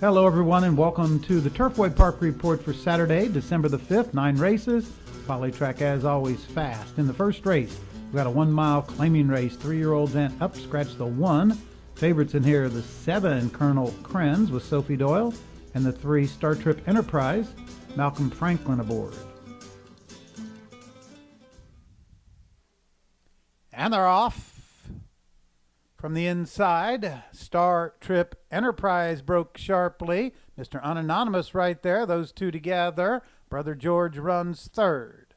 Hello, everyone, and welcome to the Turfway Park Report for Saturday, December the 5th. 9 races. Poly track, as always, fast. In the first race, we've got a 1 mile claiming race, 3-year-olds and up. Scratch the 1. Favorites in here, the 7 Colonel Krenz with Sophie Doyle, and the 3 Star Trip Enterprise, Malcolm Franklin aboard. And they're off. From the inside, Star Trip Enterprise broke sharply. Mr. Unanonymous right there, those two together. Brother George runs third.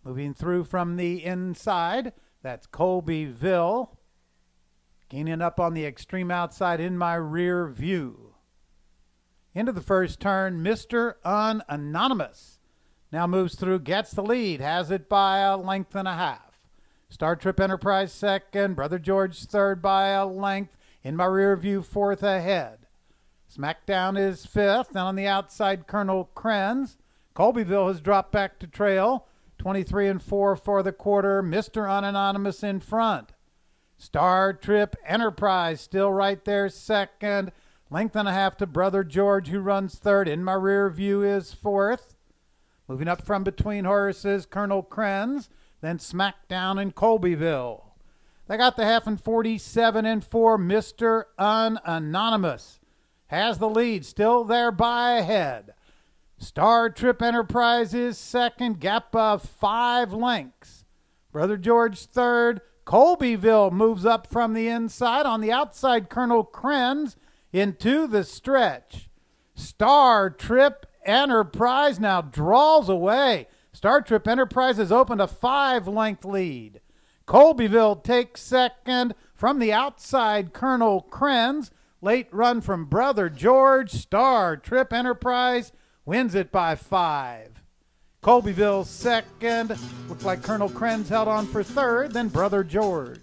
Moving through from the inside, that's Colbyville. Gaining up on the extreme outside in my rear view. Into the first turn, Mr. Unanonymous now moves through, gets the lead, has it by a length and a half. Star Trip Enterprise second, Brother George third by a length. In my rear view, fourth ahead. Smackdown is fifth, and on the outside, Colonel Krenz. Colbyville has dropped back to trail. 23 and 4 for the quarter. Mr. Unanonymous in front. Star Trip Enterprise still right there second. Length and a half to Brother George, who runs third. In my rear view is fourth. Moving up from between horses, Colonel Krenz. Then Smackdown in Colbyville. They got the half in 47 and 4. Mr. Unanonymous has the lead, still there by ahead. Star Trip Enterprise is second, gap of 5 lengths. Brother George third. Colbyville moves up from the inside. On the outside, Colonel Krenz into the stretch. Star Trip Enterprise now draws away. Star Trip Enterprise has opened a 5-length lead. Colbyville takes second. From the outside, Colonel Krenz. Late run from Brother George. Star Trip Enterprise wins it by 5. Colbyville second. Looked like Colonel Krenz held on for third. Then Brother George.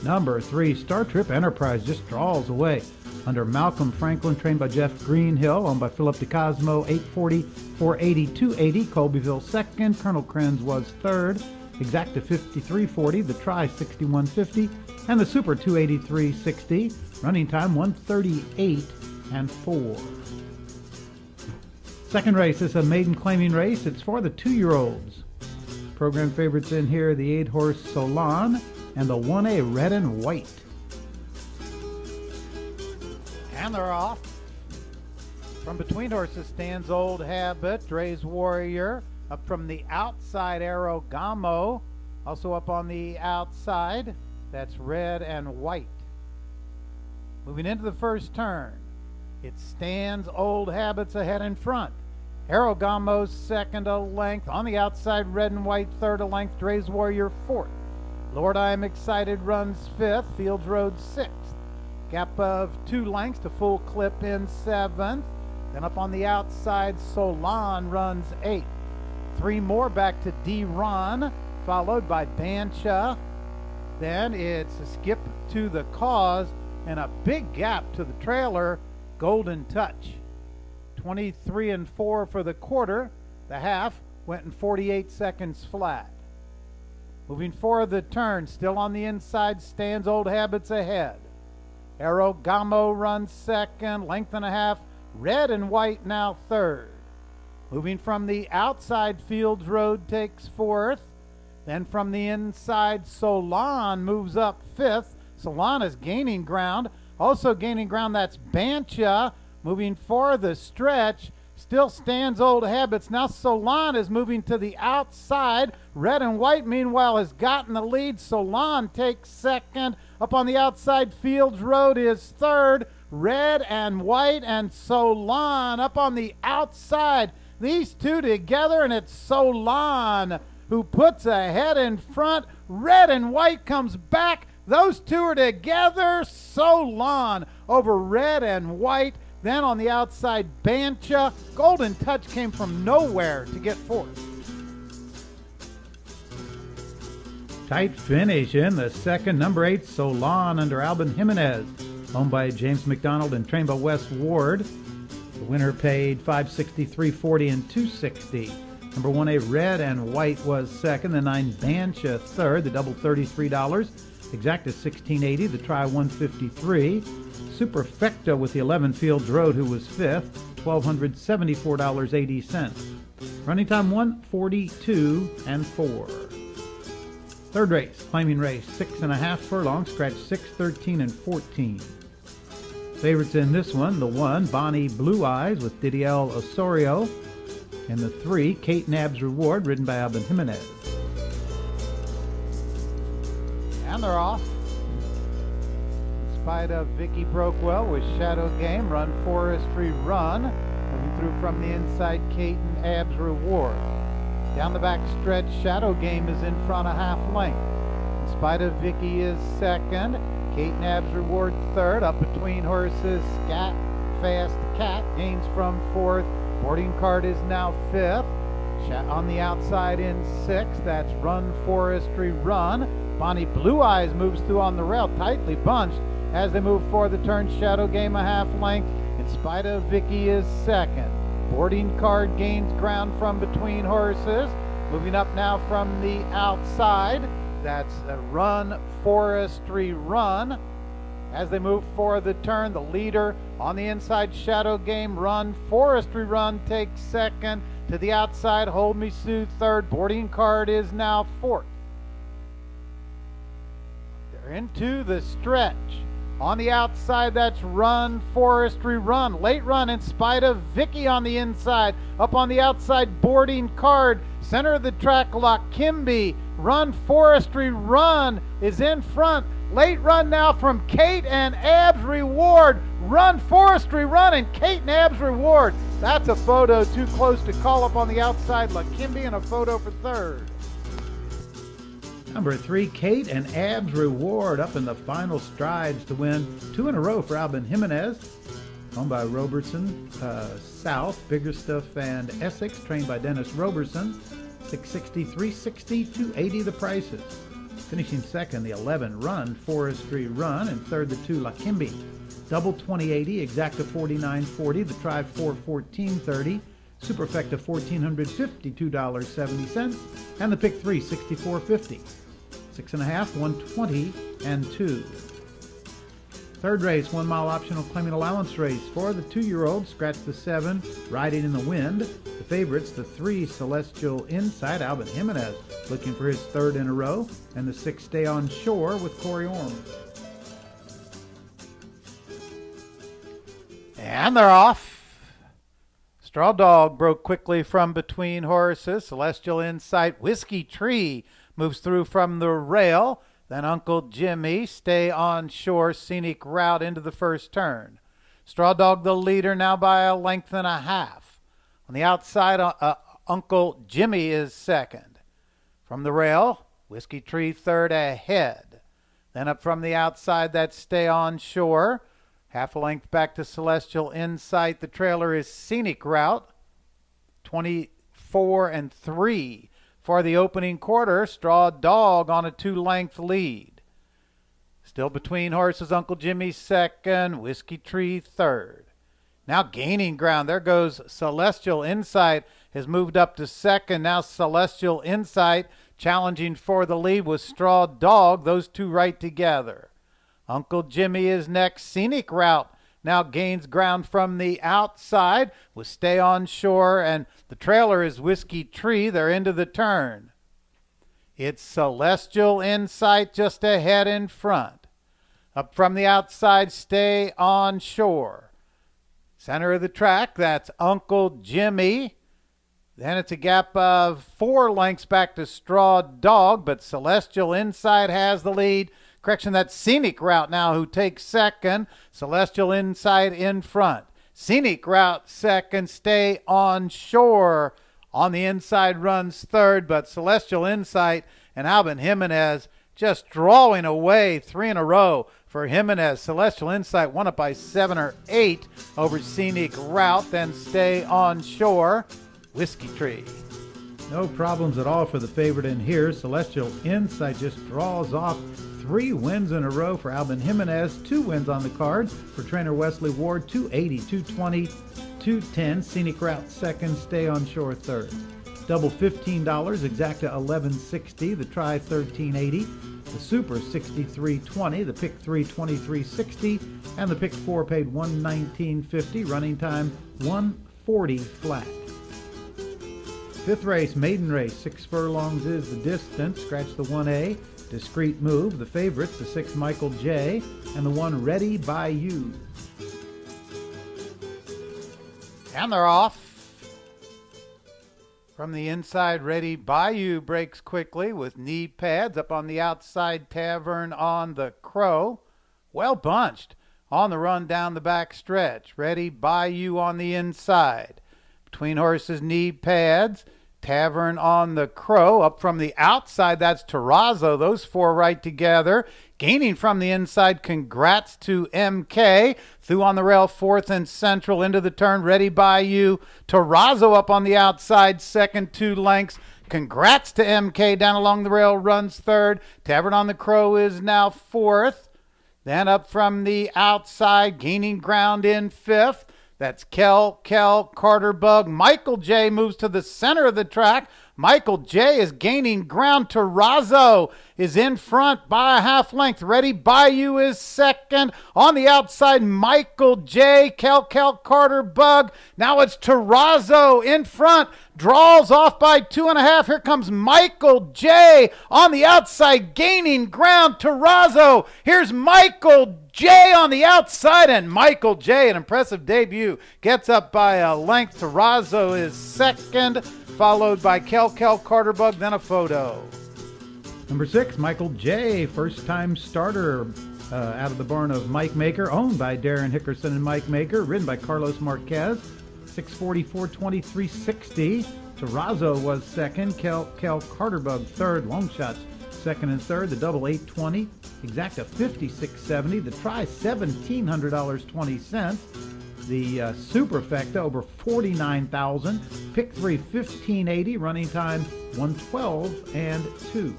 Number 3, Star Trip Enterprise just draws away under Malcolm Franklin, trained by Jeff Greenhill, owned by Philip DeCosmo, 840, 480, 280. Colbyville second. Colonel Krenz was third. Exacta 5340, the Tri 6150, and the Super 28360. Running time 138 and 4. Second race is a maiden claiming race. It's for the 2-year-olds. Program favorites in here, the 8-horse Solon and the 1A Red and White. And they're off. From between horses stands Old Habit, Dre's Warrior. Up from the outside, Arrogamo. Also up on the outside, that's Red and White. Moving into the first turn, it stands Old Habits ahead in front. Arrogamo's second a length. On the outside, Red and White third a length. Dre's Warrior fourth. Lord I'm Excited runs fifth. Fields Road sixth. Gap of 2 lengths to Full Clip in 7th. Then up on the outside, Solon runs 8th. 3 more back to D-Ron, followed by Bancha. Then it's a skip to the Cause and a big gap to the trailer, Golden Touch. 23 and 4 for the quarter. The half went in 48 seconds flat. Moving forward the turn, still on the inside, stands Old Habits ahead. Arrogamo runs second, length and a half. Red and White now third. Moving from the outside, Fields Road takes fourth. Then from the inside, Solon moves up fifth. Solon is gaining ground. Also gaining ground, that's Bancha. Moving for the stretch, still stands Old Habits. Now Solon is moving to the outside. Red and White, meanwhile, has gotten the lead. Solon takes second. Up on the outside, Fields Road is third. Red and White and Solon up on the outside. These two together, and it's Solon who puts a head in front. Red and White comes back. Those two are together. Solon over Red and White. Then on the outside, Bancha. Golden Touch came from nowhere to get fourth. Tight finish in the second. Number 8, Solon under Alban Jimenez, owned by James McDonald and trained by Wes Ward. The winner paid $563.40 and $260. Number 1A Red and White was second. The 9 Bancha third. The double $33. Exacta $16.80. The Tri $153. Superfecta with the 11 Fields Road, who was fifth, $1,274.80. Running time 1:42 and 4. Third race, claiming race, 6.5 furlongs, scratch 6, 13, and 14. Favorites in this one, the 1, Bonnie Blue Eyes with Didier Osorio, and the 3, Kate Nabb's Reward, ridden by Alvin Jimenez. And they're off. In spite of Vicky Brokewell with Shadow Game, Run Forestry Run. Moving through from the inside, Kate and Ab's Reward. Down the back stretch, Shadow Game is in front a half length. In spite of Vicky is second. Kate Nabb's Reward third. Up between horses, Scat Fast Cat gains from fourth. Boarding Card is now fifth. On the outside in sixth, that's Run Forestry Run. Bonnie Blue Eyes moves through on the rail, tightly bunched as they move for the turn. Shadow Game a half length. In spite of Vicky is second. Boarding Card gains ground from between horses. Moving up now from the outside, that's a Run Forestry Run. As they move for the turn, the leader on the inside, Shadow Game, Run Forestry Run takes second. To the outside, Hold Me Sue third. Boarding Card is now fourth. They're into the stretch. On the outside, that's Run Forestry Run. Late run in spite of Vicky on the inside. Up on the outside, Boarding Card. Center of the track, Kimby. Run Forestry Run is in front. Late run now from Kate and Ab's Reward. Run Forestry Run and Kate and Ab's Reward. That's a photo too close to call. Up on the outside, Kimby, and a photo for third. Number 3, Kate and Ab's Reward up in the final strides to win 2 in a row for Alvin Jimenez. Owned by Robertson, South, Biggerstuff, and Essex, trained by Dennis Robertson. 660, 360, 280 the prices. Finishing second, the 11, Run Forestry Run, and third, the 2, Kimby. Double 2080, Exacta 49.40, the Tribe 414.30. Superfecta $1,452.70, and the Pick 3 $64.50. 6.5, 120 and 2. Third race, 1 mile optional claiming allowance race for the 2-year-old. Scratch the 7, Riding in the Wind. The favorites, the 3, Celestial Insight, Alvin Jimenez, looking for his third in a row, and the 6, Stay on Shore with Corey Orm. And they're off. Straw Dog broke quickly from between horses. Celestial Insight, Whiskey Tree moves through from the rail. Then Uncle Jimmy, Stay on Shore, Scenic Route into the first turn. Straw Dog the leader now by a length and a half. On the outside, Uncle Jimmy is second. From the rail, Whiskey Tree third ahead. Then up from the outside, that's Stay on Shore. Half a length back to Celestial Insight. The trailer is Scenic Route. 24 and 3 for the opening quarter. Straw Dog on a 2-length lead. Still between horses, Uncle Jimmy second, Whiskey Tree third. Now gaining ground. There goes Celestial Insight. Has moved up to second. Now Celestial Insight challenging for the lead with Straw Dog. Those two right together. Uncle Jimmy is next. Scenic Route now gains ground from the outside with Stay on Shore, and the trailer is Whiskey Tree. They're into the turn. It's Celestial Insight just ahead in front. Up from the outside, Stay on Shore. Center of the track, that's Uncle Jimmy. Then it's a gap of 4 lengths back to Straw Dog, but Celestial Insight has the lead. Correction, that's Scenic Route now who takes second. Celestial Insight in front. Scenic Route second. Stay on Shore on the inside runs third, but Celestial Insight and Alvin Jimenez just drawing away 3 in a row for Jimenez. Celestial Insight won it by 7 or 8 over Scenic Route. Then Stay on Shore, Whiskey Tree. No problems at all for the favorite in here. Celestial Insight just draws off 3 wins in a row for Alvin Jimenez. 2 wins on the card for trainer Wesley Ward. 280, 220, 210. Scenic Route second. Stay on Shore third. Double $15, exacta $11.60, the try $13.80, the super $63.20, the pick 3 $23.60, and the pick 4 paid $119.50. Running time 140 flat. Fifth race, maiden race, 6 furlongs is the distance. Scratch the 1A, discreet move. The favorites, the 6 Michael J, and the 1 Ready by You. And they're off. From the inside, Ready by You breaks quickly with knee pads. Up on the outside, Tavern on the Crow. Well bunched on the run down the back stretch. Ready by You on the inside. Between horses, knee pads. Tavern on the Crow. Up from the outside, that's Terrazzo. Those 4 right together. Gaining from the inside, Congrats to MK. Through on the rail, 4th and central into the turn. Ready by You. Terrazzo up on the outside, second 2 lengths. Congrats to MK down along the rail, runs 3rd. Tavern on the Crow is now 4th. Then up from the outside, gaining ground in 5th. That's Kel, Carter Bug. Michael J moves to the center of the track. Michael J is gaining ground. Terrazzo is in front by a half length. Ready by You is second. On the outside, Michael J, Kel, Carter Bug. Now it's Terrazzo in front. Draws off by 2.5. Here comes Michael J on the outside, gaining ground. Terrazzo. Here's Michael J on the outside, and Michael J, an impressive debut, gets up by a length. Terrazzo is second, followed by Kel, Carter Bug, then a photo. Number 6, Michael J, first-time starter out of the barn of Mike Maker, owned by Darren Hickerson and Mike Maker, ridden by Carlos Marquez, 644, 2360. Terrazzo was second, Kel, Carter Bug third, long shots second and third, the double 820, exacta 5670, the try $1,700.20. The superfecta over 49,000. Pick 3 1580. Running time 112 and 2.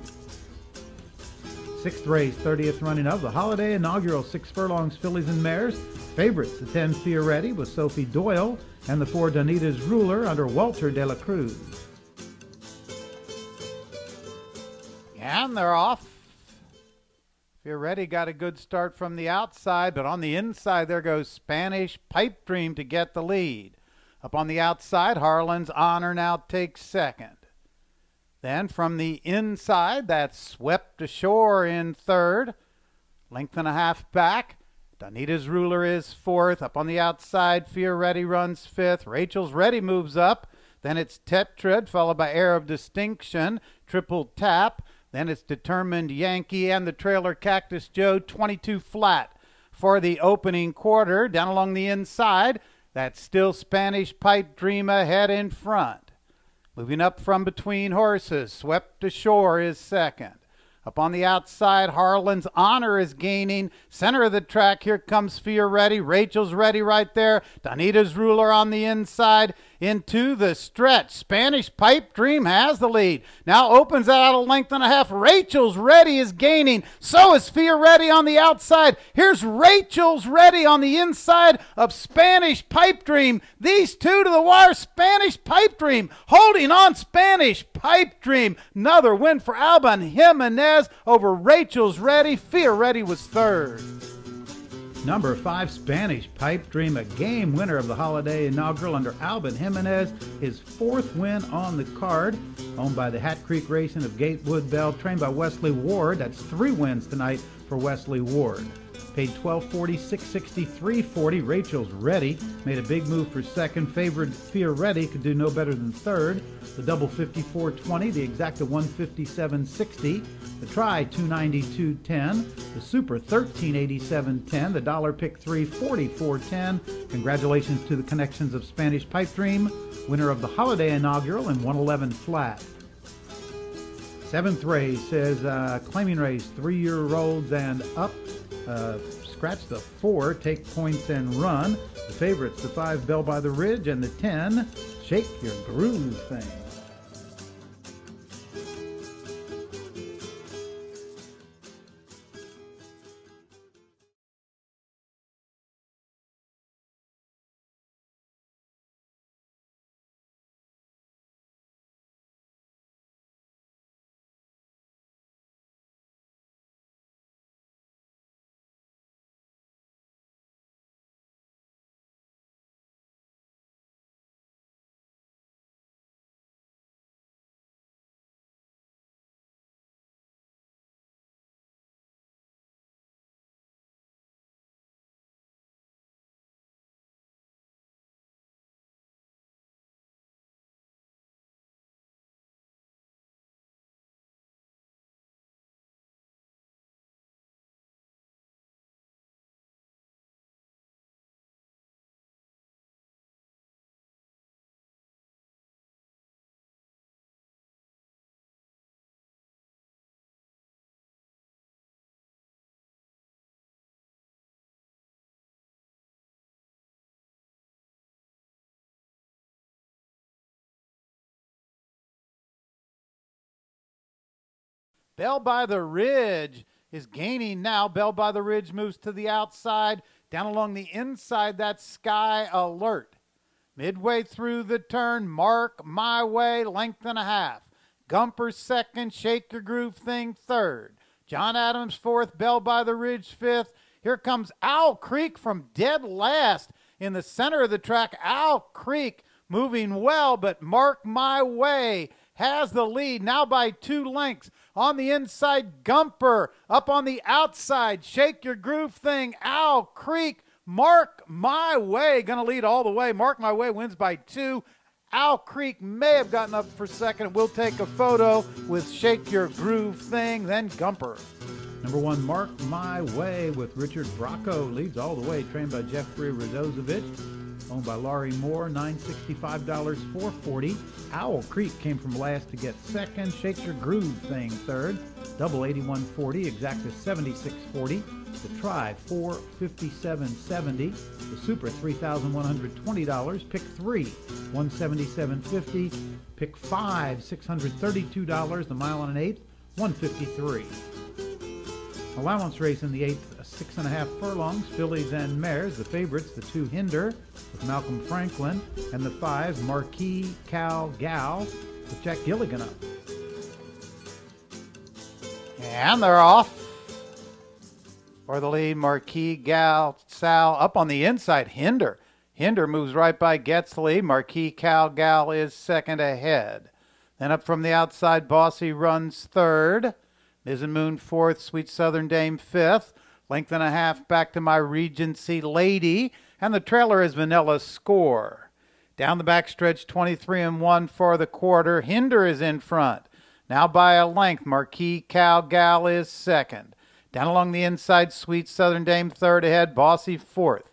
Sixth race, 30th running of the holiday inaugural 6 furlongs fillies and mares. Favorites, the 10 Fioretti with Sophie Doyle and the 4 Donita's Ruler under Walter de la Cruz. And they're off. Fioretti got a good start from the outside, but on the inside there goes Spanish Pipe Dream to get the lead. Up on the outside, Harlan's Honor now takes second. Then from the inside, that's Swept Ashore in third. Length and a half back. Donita's Ruler is fourth. Up on the outside, Fioretti runs fifth. Rachel's Ready moves up. Then it's Tetrad, followed by Air of Distinction, Triple Tap. Then it's Determined Yankee and the trailer Cactus Joe, 22 flat for the opening quarter. Down along the inside, that's still Spanish Pipe Dream ahead in front. Moving up from between horses, Swept Ashore is second. Up on the outside, Harlan's Honor is gaining. Center of the track, here comes Fioretti. Rachel's Ready right there. Donita's Ruler on the inside. Into the stretch. Spanish Pipe Dream has the lead. Now opens that out a length and a half. Rachel's Ready is gaining. So is Fioretti on the outside. Here's Rachel's Ready on the inside of Spanish Pipe Dream. These two to the wire. Spanish Pipe Dream holding on. Spanish Pipe Dream. Another win for Alban Jimenez over Rachel's Ready. Fioretti was third. Number 5, Spanish Pipe Dream, a game winner of the holiday inaugural under Alban Jimenez, his 4th win on the card, owned by the Hat Creek Racing of Gatewood Bell, trained by Wesley Ward. That's 3 wins tonight for Wesley Ward. Paid $12.40, $663, $40. Rachel's Ready made a big move for second. Favored Fioretti could do no better than third. The double 54.20, the exacta 157.60. The try 292.10. The super 1387.10. The dollar pick 3 44.10. Congratulations to the connections of Spanish Pipe Dream, winner of the holiday inaugural in 111 flat. 7th race says claiming race 3-year-olds and up. Scratch the 4, take points and run. The favorites, the 5 Bell by the Ridge and the 10 Shake Your Groove Thing. Bell by the Ridge is gaining now. Bell by the Ridge moves to the outside. Down along the inside, that's Sky Alert. Midway through the turn, Mark My Way, length and a half. Gumper second, Shake Your Groove Thing third. John Adams fourth, Bell by the Ridge fifth. Here comes Owl Creek from dead last in the center of the track. Owl Creek moving well, but Mark My Way has the lead now by 2 lengths. On the inside, Gumper. Up on the outside, Shake Your Groove Thing. Owl Creek, Mark My Way going to lead all the way. Mark My Way wins by 2. Owl Creek may have gotten up for second. We'll take a photo with Shake Your Groove Thing, then Gumper. Number 1, Mark My Way with Richard Bracco leads all the way, trained by Jeffrey Radozovich, owned by Laurie Moore, $965, $440. Owl Creek came from last to get second. Shake Your Groove Thing third. Double $81.40, Exacta $76.40. The Try $457.70. The Super $3,120. Pick 3 $177.50. Pick 5 $632. The Mile on an Eighth $153. Allowance race in the 8th, 6.5 furlongs, fillies and mares. The favorites, the 2 Hinder with Malcolm Franklin, and the 5 Marquis Cal Gal with Jack Gilligan up. And they're off. For the lead, Marquis Gal Sal up on the inside. Hinder moves right by, gets the lead. Marquis Cal Gal is second ahead. Then up from the outside, Bossy runs third. Miz and Moon fourth, Sweet Southern Dame fifth. Length and a half back to My Regency Lady. And the trailer is Vanilla Score. Down the backstretch, 23-1 for the quarter. Hinder is in front. Now by a length, Marquis Cal Gal is second. Down along the inside, Sweet Southern Dame third ahead, Bossy fourth.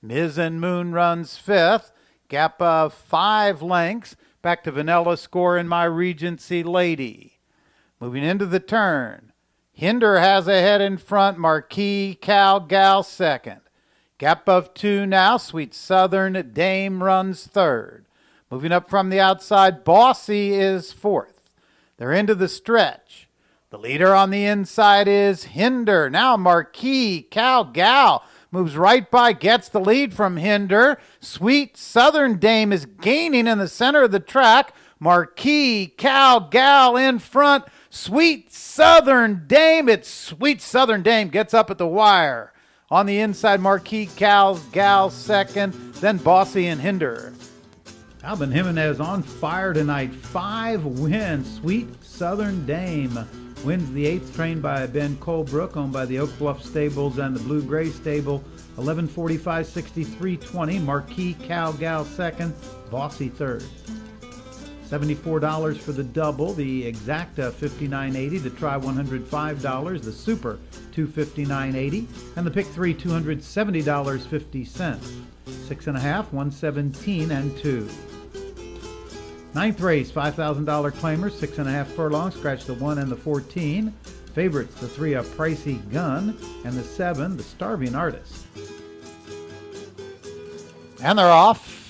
Miz and Moon runs fifth. Gap of 5 lengths. Back to Vanilla Score and My Regency Lady. Moving into the turn, Hinder has ahead in front, Marquis Cal Gal second. Gap of 2 now, Sweet Southern Dame runs third. Moving up from the outside, Bossy is fourth. They're into the stretch. The leader on the inside is Hinder. Now Marquis Cal Gal moves right by, gets the lead from Hinder. Sweet Southern Dame is gaining in the center of the track. Marquis Cal Gal in front. Sweet Southern Dame. It's Sweet Southern Dame gets up at the wire. On the inside, Marquis Cal Gal second. Then Bossy and Hinder. Albin Jimenez on fire tonight. 5 wins. Sweet Southern Dame wins the 8th, trained by Ben Colebrook, owned by the Oak Bluff Stables and the Blue Gray Stable. 11:45, 63:20. Marquis Cal Gal second. Bossy third. $74 for the double, the Exacta $59.80, the Try $105, the Super $259.80, and the Pick 3 $270.50. 6.5, 117 and 2. 9th race, $5,000 claimers, 6.5 furlongs, scratch the 1 and the 14. Favorites, the 3 A Pricey Gun, and the 7 The Starving Artist. And they're off.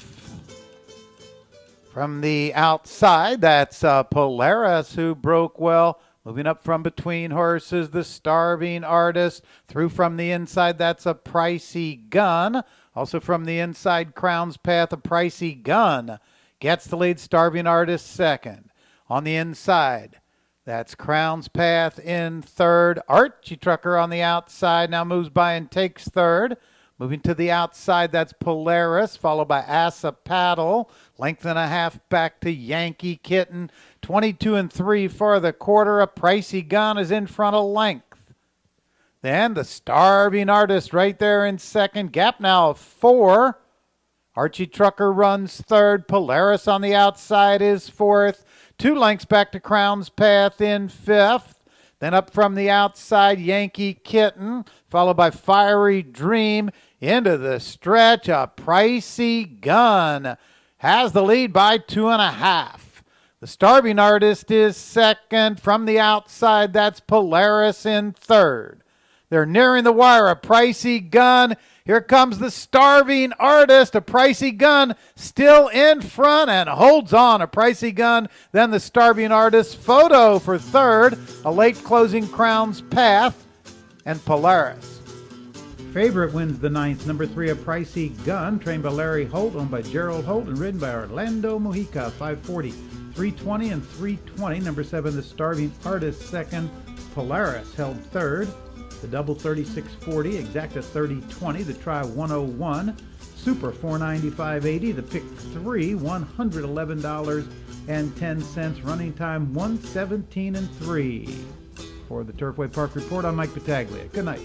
From the outside, that's Polaris, who broke well. Moving up from between horses, the Starving Artist. Through from the inside, that's A Pricey Gun. Also from the inside, Crown's Path, A Pricey Gun gets the lead, Starving Artist second. On the inside, that's Crown's Path in third. Archie Trucker on the outside now moves by and takes third. Moving to the outside, that's Polaris, followed by Asa Paddle. Length and a half back to Yankee Kitten. 22-3 for the quarter. A Pricey Gun is in front of length. Then the Starving Artist right there in second. Gap now of 4. Archie Trucker runs third. Polaris on the outside is fourth. 2 lengths back to Crown's Path in fifth. Then up from the outside, Yankee Kitten, followed by Fiery Dream. Into the stretch, A Pricey Gun has the lead by 2.5. The Starving Artist is second. From the outside, that's Polaris in third. They're nearing the wire. A Pricey Gun Here comes the Starving Artist, a pricey gun, still in front and holds on. A pricey gun, then the Starving Artist. Photo for third, a late closing Crown's Path, and Polaris. Favorite wins the ninth. Number 3, a pricey gun, trained by Larry Holt, owned by Gerald Holt, and ridden by Orlando Mojica, 540, 320, and 320. Number 7, the Starving Artist, second. Polaris held third. The double 3640, exacta 3020, the try 101, super 495.80, the pick 3 $111.10, running time 117 and 3. For the Turfway Park Report, I'm Mike Battaglia. Good night.